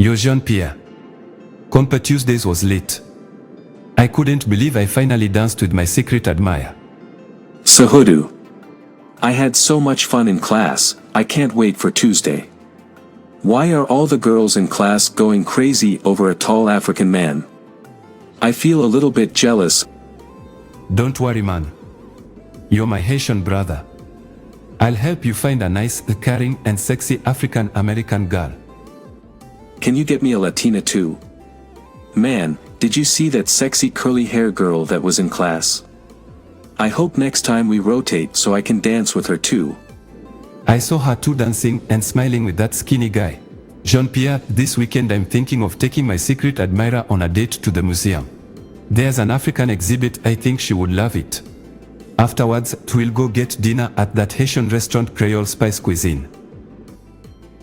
Yo Jean-Pierre. Konpa Tuesdays was lit. I couldn't believe I finally danced with my secret admirer. Sahudu. I had so much fun in class, I can't wait for Tuesday. Why are all the girls in class going crazy over a tall African man? I feel a little bit jealous. Don't worry man. You're my Haitian brother. I'll help you find a nice, caring and sexy African American girl. Can you get me a Latina too? Man, did you see that sexy curly hair girl that was in class? I hope next time we rotate so I can dance with her too. I saw her too dancing and smiling with that skinny guy. Jean-Pierre, this weekend I'm thinking of taking my secret admirer on a date to the museum. There's an African exhibit, I think she would love it. Afterwards, we'll go get dinner at that Haitian restaurant Creole Spice Cuisine.